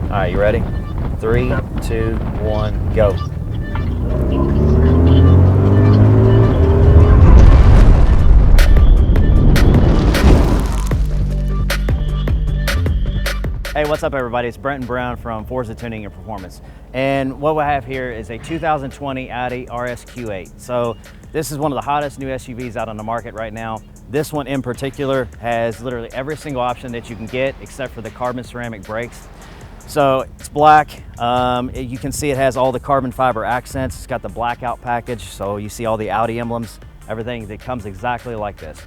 All right, you ready? 3, 2, 1, go. Hey, what's up everybody? It's Brenton Brown from Forza Tuning and Performance. And what we have here is a 2020 Audi RS Q8. So this is one of the hottest new SUVs out on the market right now. This one in particular has literally every single option that you can get except for the carbon ceramic brakes. So it's black. You can see it has all the carbon fiber accents. It's got the blackout package. So you see all the Audi emblems, everything that comes exactly like this.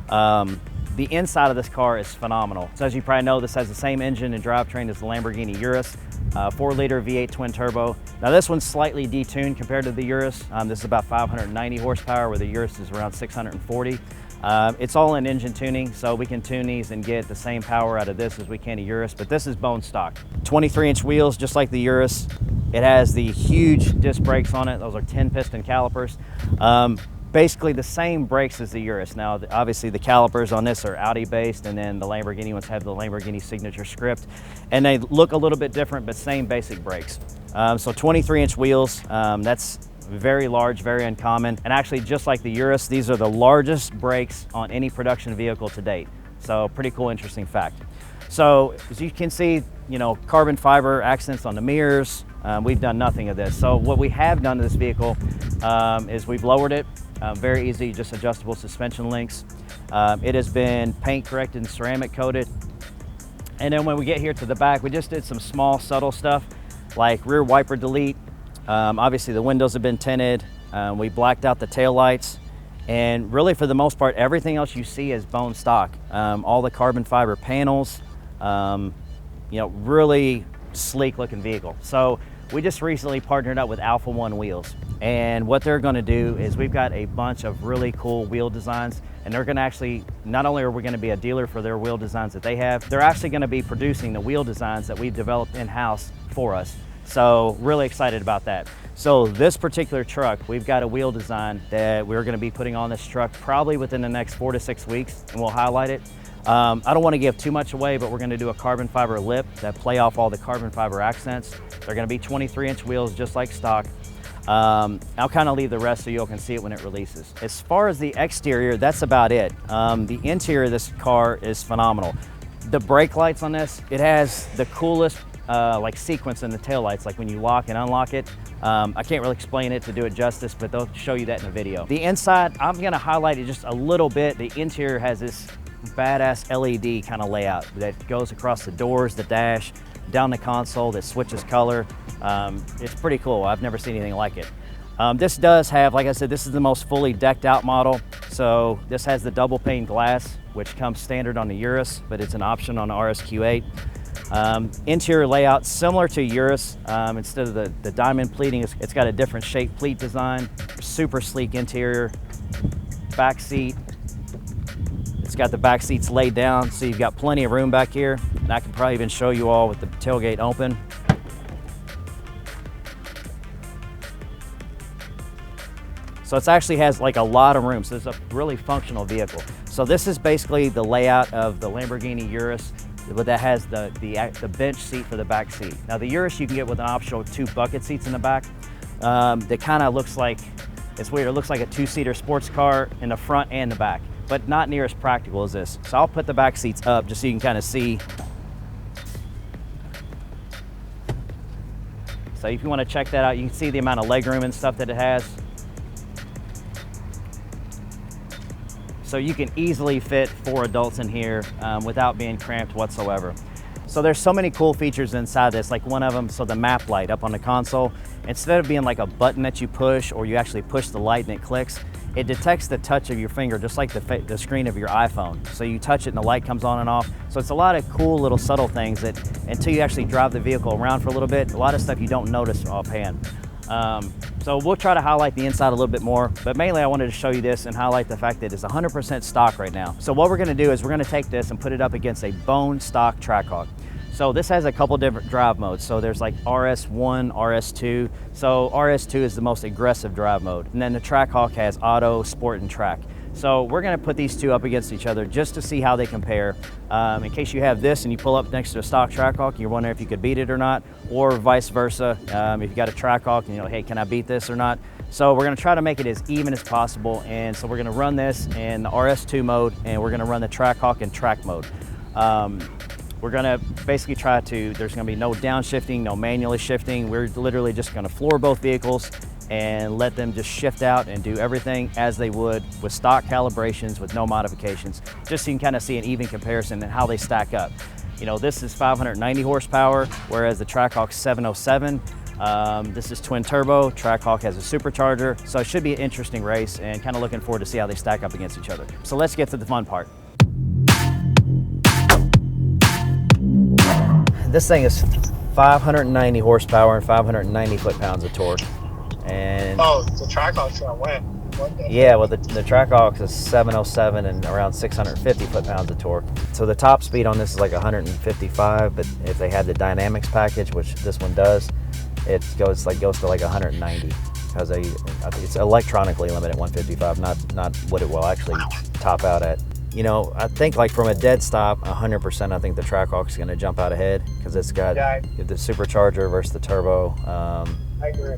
The inside of this car is phenomenal. So as you probably know, this has the same engine and drivetrain as the Lamborghini Urus, 4-liter V8 twin turbo. Now this one's slightly detuned compared to the Urus. This is about 590 horsepower, where the Urus is around 640. It's all in engine tuning, so we can tune these and get the same power out of this as we can a Urus, but this is bone stock. 23-inch wheels, just like the Urus. It has the huge disc brakes on it. Those are 10-piston calipers. Basically the same brakes as the Urus. Now, obviously the calipers on this are Audi based, and then the Lamborghini ones have the Lamborghini signature script. And they look a little bit different, but same basic brakes. So 23-inch wheels, that's very large, very uncommon. And actually, just like the Urus, these are the largest brakes on any production vehicle to date. So pretty cool, interesting fact. So as you can see, you know, carbon fiber accents on the mirrors. We've done nothing of this. So what we have done to this vehicle is we've lowered it. Very easy, just adjustable suspension links. It has been paint corrected and ceramic coated. And then when we get here to the back, we just did some small subtle stuff like rear wiper delete. Obviously the windows have been tinted. We blacked out the tail lights. And really, for the most part, everything else you see is bone stock. All the carbon fiber panels, you know, really sleek looking vehicle. So we just recently partnered up with Alpha One Wheels. And what they're gonna do is we've got a bunch of really cool wheel designs, and they're gonna actually, not only are we gonna be a dealer for their wheel designs that they have, they're actually gonna be producing the wheel designs that we've developed in-house for us. So really excited about that. So this particular truck, we've got a wheel design that we're gonna be putting on this truck probably within the next 4 to 6 weeks, and we'll highlight it. I don't want to give too much away, but we're going to do a carbon fiber lip that play off all the carbon fiber accents. They're going to be 23-inch wheels, just like stock. I'll kind of leave the rest so you all can see it when it releases. As far as the exterior, that's about it. The interior of this car is phenomenal. The brake lights on this, it has the coolest like sequence in the tail lights, like when you lock and unlock it. I can't really explain it to do it justice, but they'll show you that in the video. The inside, I'm going to highlight it just a little bit. The interior has this badass LED kind of layout that goes across the doors, the dash, down the console, that switches color. It's pretty cool. I've never seen anything like it. This does have, like I said, this is the most fully decked out model. So this has the double pane glass, which comes standard on the Urus, but it's an option on the RS Q8. Interior layout similar to Urus. Instead of the diamond pleating, it's got a different shape pleat design. Super sleek interior. Back seat. It's got the back seats laid down, so you've got plenty of room back here. And I can probably even show you all with the tailgate open. So it actually has like a lot of room, so it's a really functional vehicle. So this is basically the layout of the Lamborghini Urus, but that has the bench seat for the back seat. Now the Urus you can get with an optional 2 bucket seats in the back. That kind of looks like, it's weird, it looks like a 2-seater sports car in the front and the back, but not near as practical as this. So I'll put the back seats up just so you can kind of see. So if you want to check that out, you can see the amount of legroom and stuff that it has. So you can easily fit 4 adults in here without being cramped whatsoever. So there's so many cool features inside this, like one of them, so the map light up on the console, instead of being like a button that you push or you actually push the light and it clicks, it detects the touch of your finger just like the screen of your iPhone. So you touch it and the light comes on and off. So it's a lot of cool little subtle things that until you actually drive the vehicle around for a little bit, a lot of stuff you don't notice offhand. So we'll try to highlight the inside a little bit more, but mainly I wanted to show you this and highlight the fact that it's 100% stock right now. So what we're gonna do is we're gonna take this and put it up against a bone stock Trackhawk. So this has a couple different drive modes. So there's like RS1, RS2. So RS2 is the most aggressive drive mode. And then the Trackhawk has auto, sport, and track. So we're gonna put these two up against each other just to see how they compare. In case you have this and you pull up next to a stock Trackhawk, you're wondering if you could beat it or not, or vice versa. If you got a Trackhawk and hey, can I beat this or not? So we're gonna try to make it as even as possible. And so we're gonna run this in the RS2 mode, and we're gonna run the Trackhawk in track mode. We're gonna basically try to, there's gonna be no downshifting, no manually shifting. We're literally just gonna floor both vehicles and let them just shift out and do everything as they would with stock calibrations, with no modifications, just so you can kind of see an even comparison and how they stack up. This is 590 horsepower, whereas the Trackhawk's 707. This is twin turbo. Trackhawk has a supercharger, so it should be an interesting race, and kind of looking forward to see how they stack up against each other. So let's get to the fun part. This thing is 590 horsepower and 590 foot-pounds of torque. And the Trackhawk's gonna win. Yeah, well the Trackhawk is 707 and around 650 foot-pounds of torque. So the top speed on this is like 155, but if they had the dynamics package, which this one does, it goes to like 190, because it's electronically limited at 155, not what it will actually top out at. I think like from a dead stop, 100%, I think the Trackhawk's going to jump out ahead, because it's got the supercharger versus the turbo. I agree.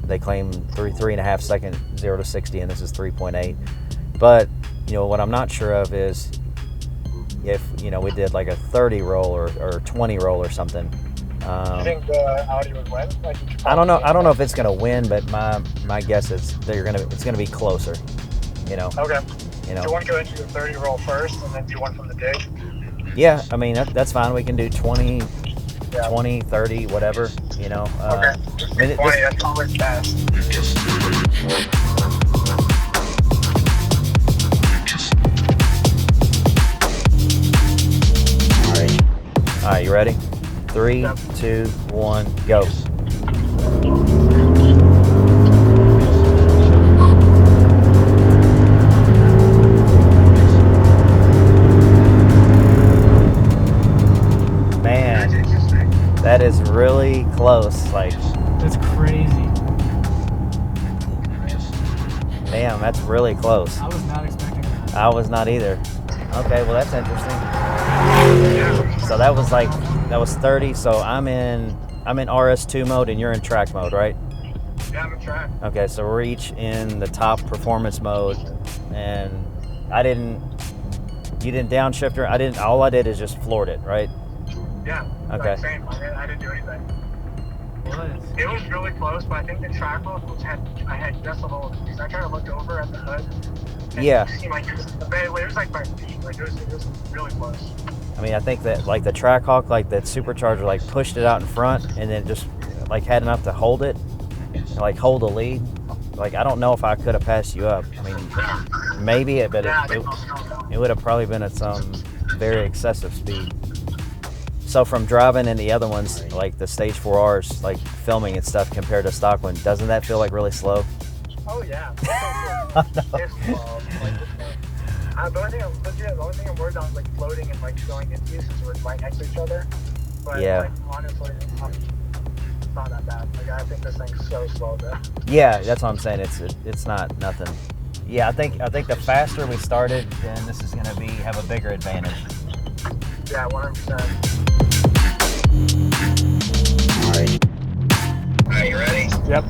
They claim 3.5 second 0 to 60, and this is 3.8. But what I'm not sure of is if we did like a 30 roll or 20 roll or something. You think the Audi would win? I don't know. I don't know if it's going to win, but my guess is it's going to be closer. Okay. Do you want to go into the 30 roll first and then do one from the dig? Yeah, I mean that's fine. We can do 20, 20, 30, whatever. Okay. I mean, 20, that's always fast. All right, you ready? 3, 2, 1, go. That is really close. Like, that's crazy. Damn, that's really close. I was not expecting that. I was not either. Okay, well that's interesting. So that was 30. So I'm in RS2 mode and you're in track mode, right? Yeah, I'm in track. Okay, so we're each in the top performance mode, and you didn't downshift her. All I did is just floored it, right? Yeah. Okay. Same. I didn't do anything. What? It was really close, but I think the Trackhawk I had just a little, because I kind of looked over at the hood. Yeah. It seemed like it was like by feet. Like it was really close. I mean, I think that like the Trackhawk, like that supercharger, like pushed it out in front and then just like had enough to hold it, and, like hold the lead. Like I don't know if I could have passed you up. I mean, maybe but it would have probably been at some very excessive speed. So from driving in the other ones, like the Stage 4Rs, like filming and stuff compared to stock one, doesn't that feel like really slow? Oh yeah. It's slow. The only thing I'm worried on is like floating and like going into since we're right next to each other. But like, honestly, it's not that bad. Like I think this thing's so slow though. Yeah, that's what I'm saying. It's not nothing. Yeah, I think the faster we started, then this is gonna have a bigger advantage. Yeah, 100%. All right, you ready? Yep.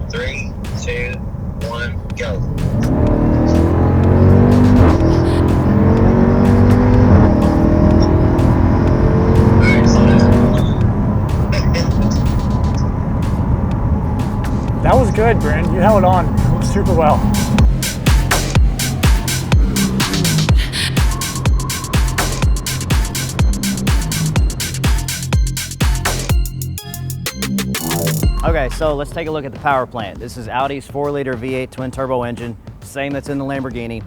3, 2, 1, go. That was good, Brent. You held on super well. Okay, so let's take a look at the power plant. This is Audi's 4-liter V8 twin turbo engine, same that's in the Lamborghini.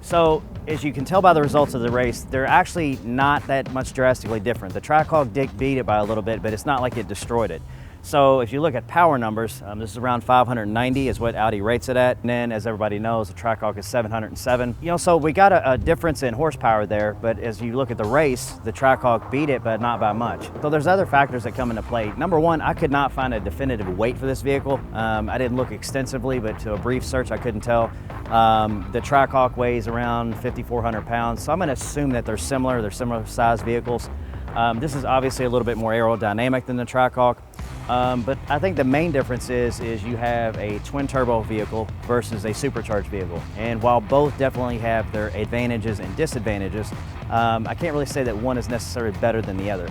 So as you can tell by the results of the race, they're actually not that much drastically different. The Trackhawk beat it by a little bit, but it's not like it destroyed it. So if you look at power numbers, this is around 590 is what Audi rates it at. And then as everybody knows, the Trackhawk is 707. You know, so we got a difference in horsepower there, but as you look at the race, the Trackhawk beat it, but not by much. So there's other factors that come into play. Number one, I could not find a definitive weight for this vehicle. I didn't look extensively, but to a brief search, I couldn't tell. The Trackhawk weighs around 5,400 pounds, so I'm gonna assume that they're similar size vehicles. This is obviously a little bit more aerodynamic than the Trackhawk. But I think the main difference is you have a twin turbo vehicle versus a supercharged vehicle. And while both definitely have their advantages and disadvantages, I can't really say that one is necessarily better than the other.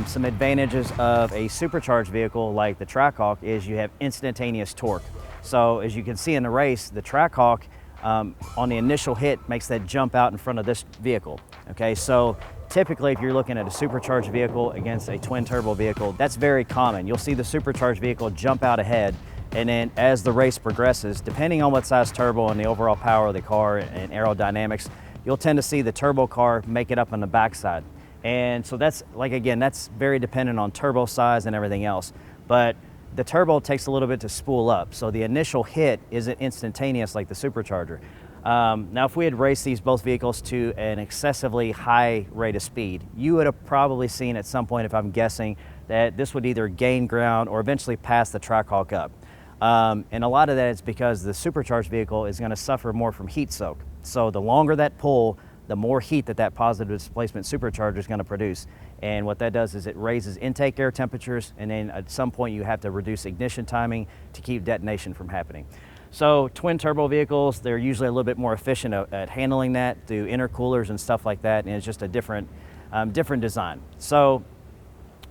Some advantages of a supercharged vehicle like the Trackhawk is you have instantaneous torque. So as you can see in the race, the Trackhawk on the initial hit makes that jump out in front of this vehicle. Okay, so typically, if you're looking at a supercharged vehicle against a twin turbo vehicle, that's very common. You'll see the supercharged vehicle jump out ahead, and then as the race progresses, depending on what size turbo and the overall power of the car and aerodynamics, you'll tend to see the turbo car make it up on the backside. And so that's, like, again, that's very dependent on turbo size and everything else. But the turbo takes a little bit to spool up, so the initial hit isn't instantaneous like the supercharger. Now, if we had raced both vehicles to an excessively high rate of speed, you would have probably seen at some point, if I'm guessing, that this would either gain ground or eventually pass the Trackhawk up. And a lot of that is because the supercharged vehicle is going to suffer more from heat soak. So the longer that pull, the more heat that positive displacement supercharger is going to produce. And what that does is it raises intake air temperatures, and then at some point you have to reduce ignition timing to keep detonation from happening. So twin turbo vehicles, they're usually a little bit more efficient at handling that through intercoolers and stuff like that, and it's just a different design. So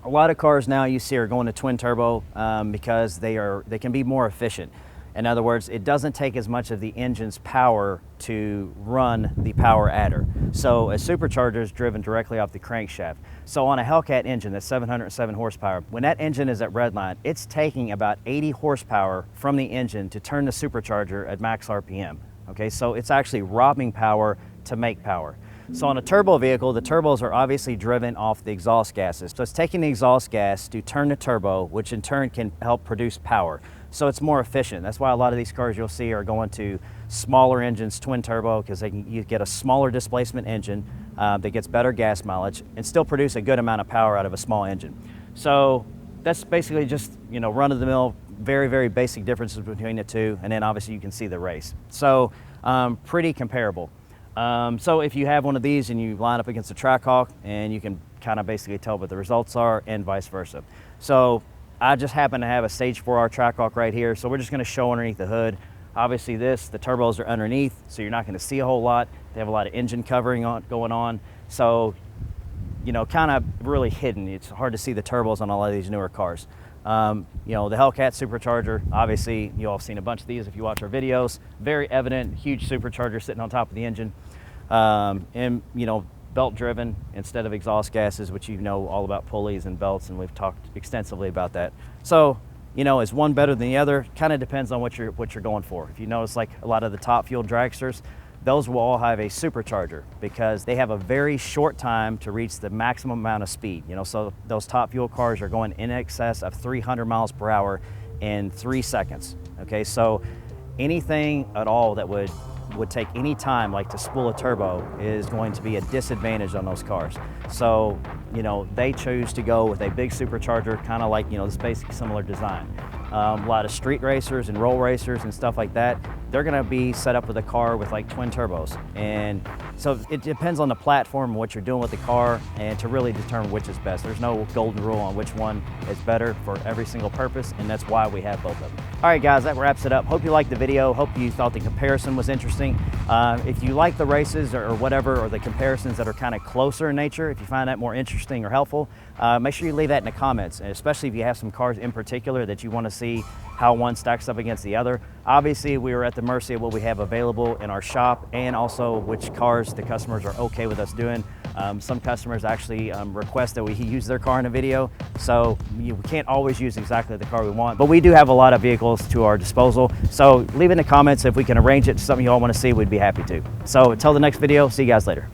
a lot of cars now you see are going to twin turbo because they can be more efficient. In other words, it doesn't take as much of the engine's power to run the power adder. So a supercharger is driven directly off the crankshaft. So on a Hellcat engine that's 707 horsepower, when that engine is at redline, it's taking about 80 horsepower from the engine to turn the supercharger at max RPM. Okay, so it's actually robbing power to make power. So on a turbo vehicle, the turbos are obviously driven off the exhaust gases. So it's taking the exhaust gas to turn the turbo, which in turn can help produce power. So it's more efficient. That's why a lot of these cars you'll see are going to smaller engines, twin turbo, because you get a smaller displacement engine that gets better gas mileage and still produce a good amount of power out of a small engine. So that's basically just, you know, run-of-the-mill, very, very basic differences between the two, and then obviously you can see the race. So pretty comparable. So if you have one of these and you line up against a Trackhawk, and you can kind of basically tell what the results are, and vice versa. So I just happen to have a Stage 4R Trackhawk right here, so we're just going to show underneath the hood. Obviously the turbos are underneath, so you're not going to see a whole lot. They have a lot of engine covering going on, so, you know, kind of really hidden. It's hard to see the turbos on a lot of these newer cars. You know, the Hellcat supercharger, obviously you all have seen a bunch of these if you watch our videos. Very evident, huge supercharger sitting on top of the engine. And, you know, belt driven instead of exhaust gases, which you know all about pulleys and belts, and we've talked extensively about that. So, you know, is one better than the other? Kind of depends on what you're going for. If you notice, like a lot of the top fuel dragsters, those will all have a supercharger because they have a very short time to reach the maximum amount of speed. You know, so those top fuel cars are going in excess of 300 miles per hour in 3 seconds. Okay, so anything at all that would take any time, like to spool a turbo, is going to be a disadvantage on those cars. So, you know, they choose to go with a big supercharger, kind of like, you know, this basic similar design. A lot of street racers and roll racers and stuff like that, they're gonna be set up with a car with like twin turbos. And so it depends on the platform and what you're doing with the car, and to really determine which is best. There's no golden rule on which one is better for every single purpose, and that's why we have both of them. All right, guys, that wraps it up. Hope you liked the video. Hope you thought the comparison was interesting. If you like the races or whatever, or the comparisons that are kind of closer in nature, if you find that more interesting or helpful, make sure you leave that in the comments, and especially if you have some cars in particular that you want to see how one stacks up against the other. Obviously, we are at the mercy of what we have available in our shop, and also which cars the customers are okay with us doing. Some customers actually request that we use their car in a video, so we can't always use exactly the car we want, but we do have a lot of vehicles to our disposal. So leave in the comments if we can arrange it to something you all want to see, we'd be happy to. So until the next video, see you guys later.